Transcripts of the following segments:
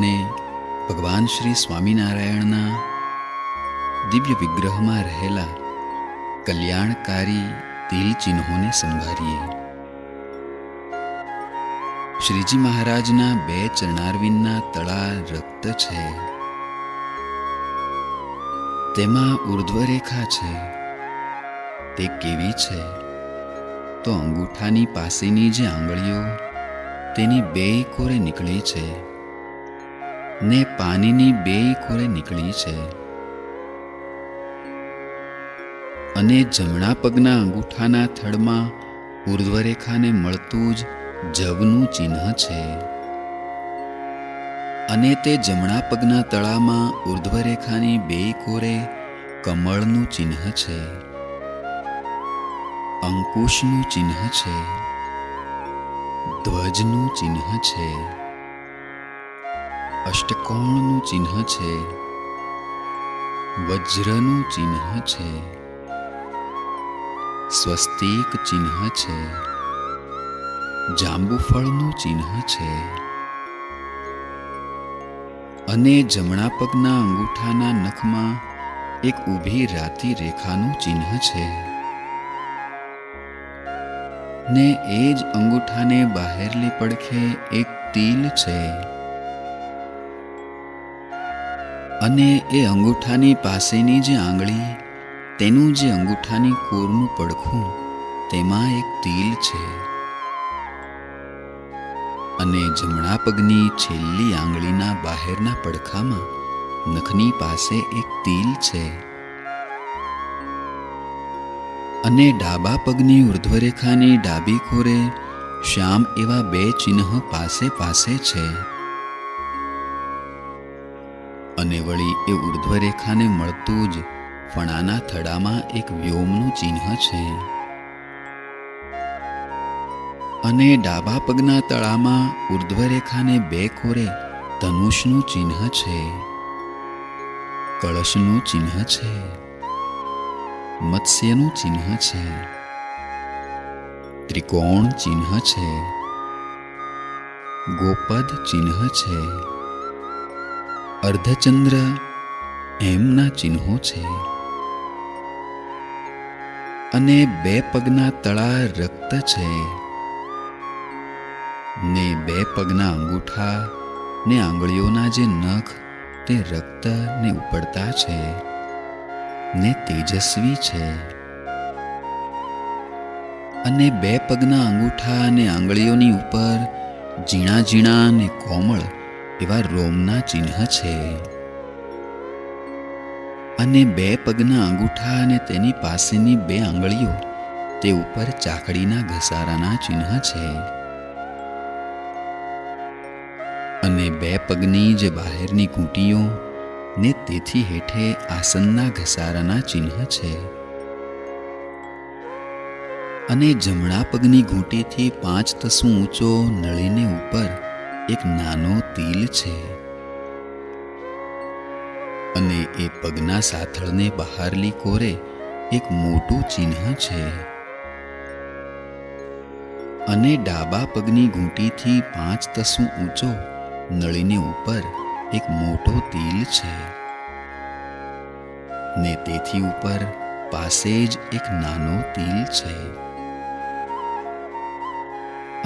આપણે ભગવાન શ્રી સ્વામિનારાયણના દિવ્ય વિગ્રહમાં રહેલા કલ્યાણકારી તિલ ચિહ્નોને સંભાળીએ. શ્રીજી મહારાજના 2 ચરણારવિંદના તળા રક્ત છે, તેમાં ઉર્ધ્વરેખા છે. તે કેવી છે? તો અંગૂઠાની પાસેની જે આંગળીઓ તેની 2 કોરે નીકળી છે ને પાનીની 2 કોરે નીકળી છે, અને જમણા પગના અંગૂઠાના થડમાં ઉર્ધ્વરેખાને મળતું જ જવનું ચિહ્ન છે, અને તે જમણા પગના તળામાં ઉર્ધ્વરેખાની 2 કોરે કમળનું ચિહ્ન છે, અંકુશનું ચિહ્ન છે, ધ્વજનું ચિહ્ન છે, અષ્ટકોણનું ચિહ્ન છે, વજ્રનું ચિહ્ન છે, સ્વસ્તિક ચિહ્ન છે, જાંબુફળનું ચિહ્ન છે, અને જમણા પગના અંગૂઠાના નખમાં એક ઊભી રાતી રેખાનું ચિહ્ન છે, ને એ જ અંગૂઠાને બહારલી પડખે એક તિલ છે, અને એ અંગૂઠાની પાસેની જે આંગળી તેનું જે અંગૂઠાની કોરનું પડખું તેમાં એક તિલ છે, અને જમણા પગની છેલ્લી આંગળીના બહારના પડખામાં નખની પાસે એક તિલ છે, અને ડાબા પગની ઉર્ધ્વરેખાની ડાબી કોરે શ્યામ એવા 2 ચિહ્ન પાસે પાસે છે, અને વળી એ ઉર્ધ્વરેખાને મળતું જ ફણાના થડામાં એક વ્યોમનું ચિહ્ન છે, અને ડાબા પગના તળામાં ઉર્ધ્વરેખાને 2 કોરે ધનુષનું ચિહ્ન છે, કળશનું ચિહ્ન છે, મત્સ્યનું ચિહ્ન છે, ત્રિકોણ ચિહ્ન છે, ગોપદ ચિહ્ન છે, અર્ધચંદ્ર એમના ચિહ્નો છે, અને 2 પગના તળા રક્ત છે, ને 2 પગના અંગૂઠા ને આંગળીઓના જે નખ તે રક્ત ને ઉપડતા છે ને તેજસ્વી છે, અને 2 પગના અંગૂઠા અને આંગળીઓની ઉપર ઝીણા ઝીણા ને કોમળ એવા રોમના ચિહ્ન છે, અને 2 પગના અંગૂઠા અને તેની પાસેની 2 આંગળીઓ તે ઉપર ચાકડીના ઘસારાના ચિહ્ન છે, અને 2 પગની જે બહારની ઘૂંટીઓ ને તેથી હેઠે આસનના ઘસારાના ચિહ્ન છે, અને જમણા પગની ઘૂંટીથી 5 તસું ઊંચો નળીને ઉપર એક નાનો તિલ છે, અને એ પગના સાથળને બહારલી કોરે એક મોટું ચિહ્ન છે, અને ડાબા પગની ઘૂંટીથી 5 તસું ઊંચો નળીને ઉપર એક મોટો તિલ છે, ને તેથી ઉપર પાસે જ એક નાનો તિલ છે,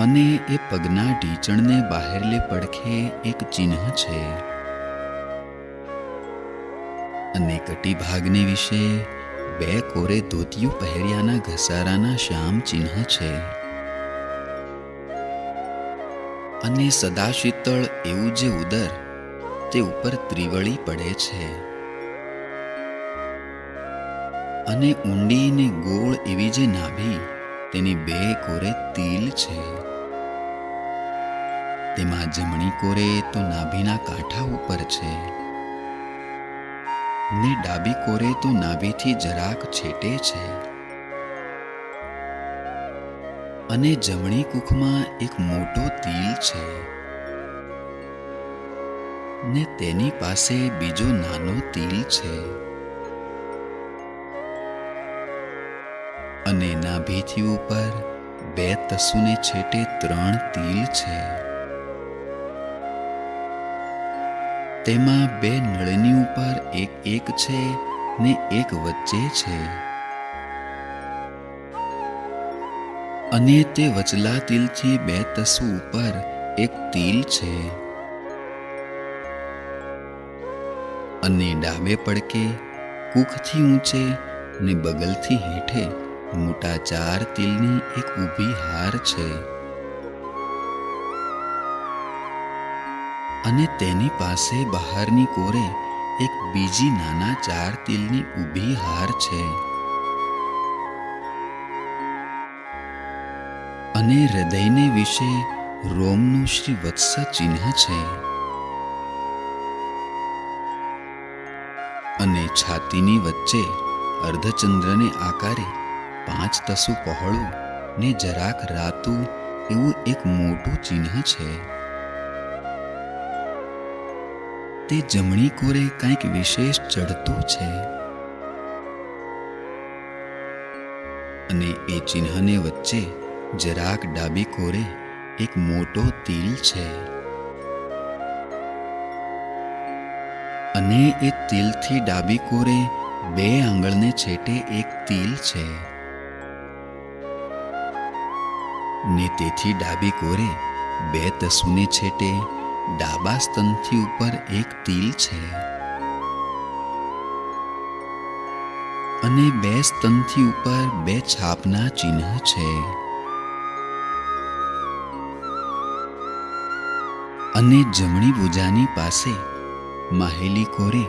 અને એ પગના ઢીચણને બહારલે પડખે એક ચિહ્ન છે, અને કટીભાગને વિશે 2 કોરે ધોતિયું પહેર્યાના ઘસારાના શ્યામ ચિહ્ન છે, અને સદા શીતળ એવું જે ઉદર તે ઉપર ત્રિવળી પડે છે, અને ઊંડી ને ગોળ એવી જે નાભી તેની 2 કોરે તિલ છે, તેમાં જમણી કોરે તો નાભીના કાંઠા ઉપર છે, ને ડાબી કોરે તો નાભીથી જરાક છેટે છે, અને જમણી કુખમાં એક મોટો તિલ છે, ને તેની પાસે બીજો નાનો તિલ છે, અને નાભીથી ઉપર 2 તસુને છેટે 3 તિલ છે, તેમાં બે નળની ઉપર એક એક છે ને એક વચ્ચે છે, અને તે વચલા તિલથી બે તસુ ઉપર એક તિલ છે, અને ડાબે પડકે કુખથી ઊંચે ને બગલથી હેઠે મોટા 4 તિલની એક ઊભી હાર છે, અને તેની પાસે બહારની કોરે એક બીજી નાના 4 તિલની ઊભી હાર છે, અને હૃદયને વિશે રોમનું શ્રી વત્સ ચિહ્ન છે, અને છાતીની વચ્ચે અર્ધચંદ્રને આકારે 5 તસુ પહોળું ને જરાક રાતું એવું એક મોટું ચિહ્ન છે. તે જમણી કોરે કંઈક વિશેષ ચડતું છે, અને એ ચિહ્નને વચ્ચે જરાક ડાબી કોરે એક મોટો તિલ છે, અને એ તિલથી ડાબી કોરે 2 આંગળને છેટે એક તિલ છે, ને તેથી ડાબી કોરે 2 તસુને છેટે ડાબા સ્તનથી ઉપર એક તિલ છે, અને 2 સ્તનથી ઉપર 2 છાપના ચિહ્ન છે, અને જમણી ભુજાની પાસે માહેલી કોરે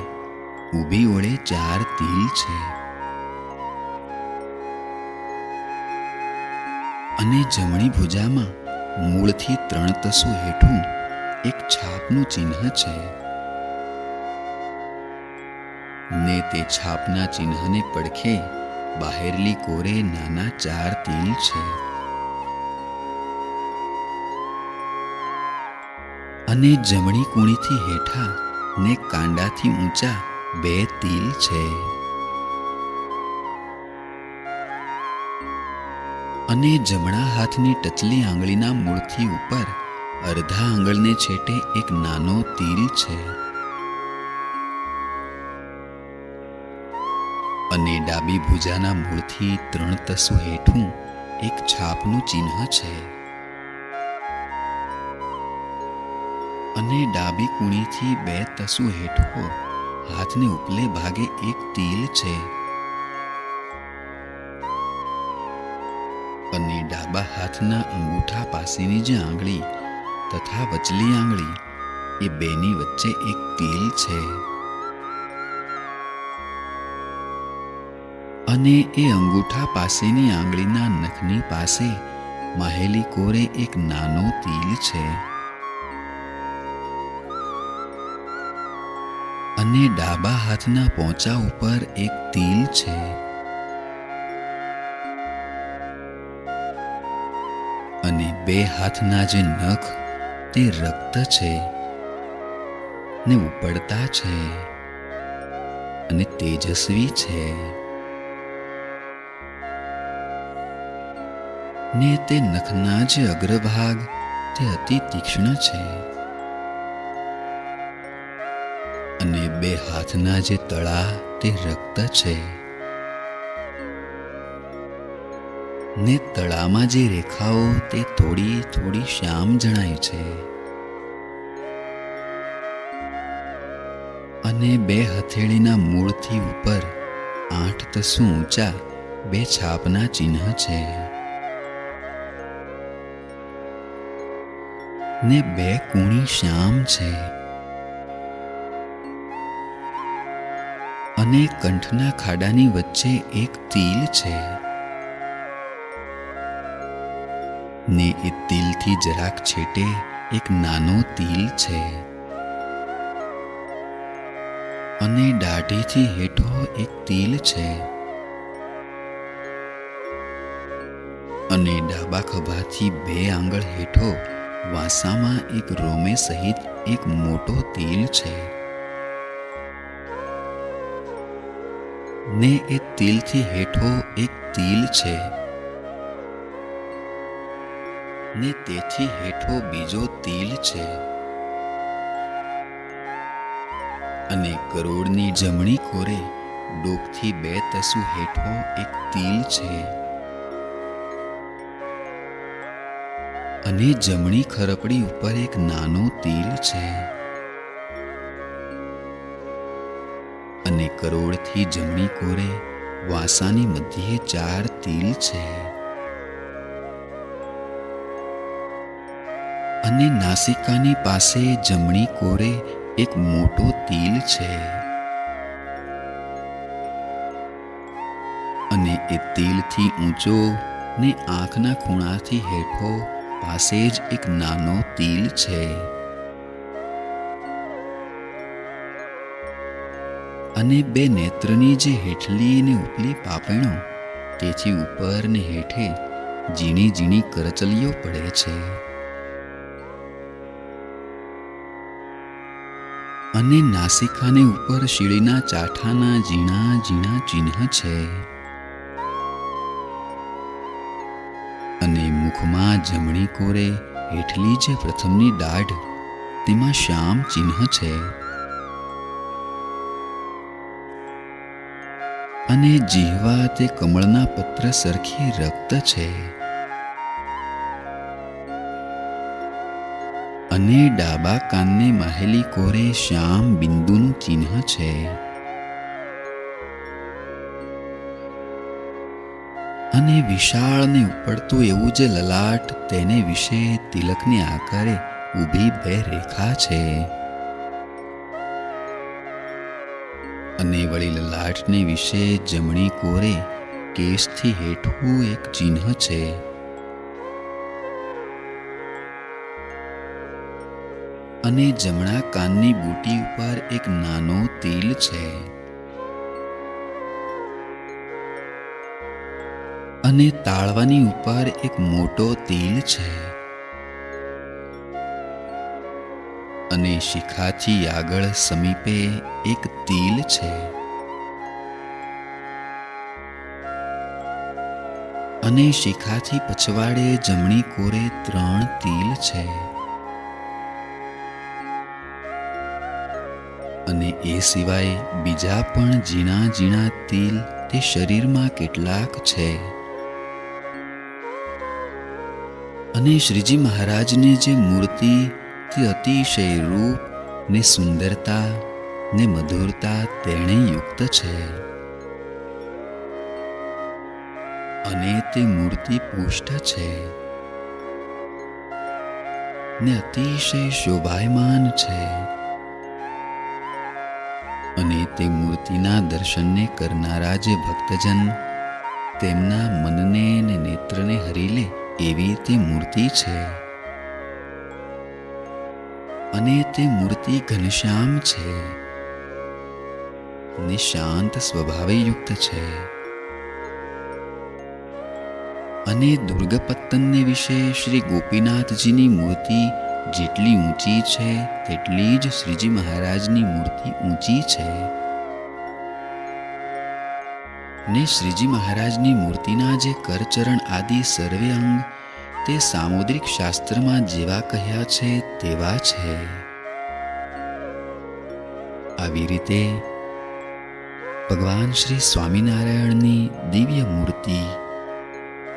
ઊભી ઓળે 4 તિલ છે, અને જમણી ભુજામાં મૂળથી 3 તસુ હેઠું એક છાપનું ચિહ્ન છે, ને તે છાપના ચિહ્નને પડખે બહારલી કોરે નાના 4 તિલ છે, અને જમણી કૂણીથી હેઠા ને કાંડાથી ઊંચા 2 તિલ છે, અને જમણા હાથની ટચલી આંગળીના મૂળથી ઉપર અડધા આંગળને છેટે એક નાનો તિલ છે, અને ડાબી ભુજાના મૂળથી 3 તસુ હેઠું એક છાપનું ચિહ્ન છે, અને ડાબી કૂણીથી 2 તસુ હેઠો હાથને ઉપલે ભાગે એક તિલ છે, અને ડાબા હાથના અંગૂઠા પાસેની જે આંગળી તથા વચલી આંગળી એ બેની વચ્ચે એક તિલ છે, અને એ અંગૂઠા પાસેની આંગળીના નખની પાસે માહેલી કોરે એક નાનો તિલ છે, અને ડાબા હાથના પોંચા ઉપર એક તિલ છે, અને 2 હાથના જે નખ તે રક્ત છે ને ઉપડતા છે, અને તેજસ્વી છે, ને તે નખના જે અગ્રભાગ તે અતિ તીક્ષ્ણ છે, અને 2 હાથના જે તળા તે રક્ત છે, ને તળામાં જે રેખાઓ તે થોડી થોડી શ્યામ જણાય છે, અને 2 હથેળીના મૂળથી ઉપર 8 તસુ ઊંચા 2 છાપના ચિહ્ન છે, ને 2 કૂણી શ્યામ છે, અને કંઠના ખાડાની વચ્ચે એક તિલ છે, ને એ તિલથી જરાક છેટે એક નાનો તિલ છે, અને દાઢીથી હેઠો એક તિલ છે, અને ડાબા ખભાથી 2 આંગળ હેઠો વાંસામાં એક રોમે સહિત એક મોટો તિલ છે, ને એ તિલથી હેઠો એક તિલ છે, ને તેથી હેઠો બીજો તિલ છે, અને કરોડની જમણી કોરે ડોકથી 2 તસુ હેઠો એક તિલ છે, અને જમણી ખરપડી ઉપર એક નાનો તિલ છે, અને કરોડથી જમણી કોરે વાસાની મધ્યે 4 તિલ છે, અને નાસિકાની પાસે જમણી કોરે એક મોટો તિલ છે, અને એ તિલથી ઊંચો ને આંખના ખૂણાથી હેઠો પાસે જ એક નાનો તિલ છે, અને 2 નેત્રની જે હેઠલી ને ઉપલી પાપણો તેથી ઉપર ને હેઠે ઝીણી ઝીણી કરચલીઓ પડે છે, અને નાસિકાને ઉપર શીળીના ચાઠાના ઝીણા ઝીણા ચિહ્ન છે, અને મુખમાં જમણી કોરે હેઠલી જે પ્રથમની દાઢ તેમાં શ્યામ ચિહ્ન છે, અને જીહવા તે કમળના પત્ર સરખી રક્ત છે, અને ડાબા કાનને માહેલી કોરે શ્યામ બિંદુનું ચિહ્ન છે, અને વિશાળ ને ઉપડતું એવું જે લલાટ તેને વિશે તિલકને આકારે ઊભી 2 રેખા છે, અને વળી લલાટને વિશે જમણી કોરે કેશથી હેઠું એક ચિહ્ન છે, અને જમણા કાનની બુટી ઉપર એક નાનો તિલ છે, અને તાળવાની ઉપર એક મોટો તિલ છે, અને શિખાથી આગળ સમીપે એક તિલ છે, અને શિખાથી પછવાડે જમણી કોરે 3 તિલ છે, અને એ સિવાય બીજા પણ ઝીણા ઝીણા તિલ તે શરીરમાં કેટલાક છે, અને શ્રીજી મહારાજની જે મૂર્તિ તે અતિશય રૂપ ને સુંદરતા ને મધુરતા તેણે યુક્ત છે, અને તે મૂર્તિ પુષ્ટ છે, ને અતિશય શોભાયમાન છે, અને તે મૂર્તિના દર્શનને કરનારા જે ભક્તજન તેમના મનને ને નેત્રને હરી લે એવી તે મૂર્તિ છે, અને તે મૂર્તિ ઘનશ્યામ છે, ને શાંત સ્વભાવે યુક્ત છે, અને દુર્ગપત્તનને વિશે શ્રી ગોપીનાથજીની મૂર્તિ જેટલી ઊંચી છે તેટલી જ શ્રીજી મહારાજની મૂર્તિ ઊંચી છે, ને શ્રીજી મહારાજની મૂર્તિના જે કરચરણ આદિ સર્વે અંગ તે સામુદ્રિક શાસ્ત્રમાં જેવા કહ્યા છે તેવા છે. આવી રીતે ભગવાન શ્રી સ્વામિનારાયણની દિવ્ય મૂર્તિ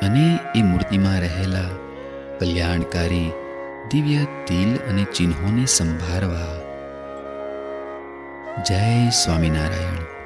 અને એ મૂર્તિમાં રહેલા કલ્યાણકારી દિવ્ય તિલ અને ચિહ્નોને સંભાળવા. જય સ્વામિનારાયણ.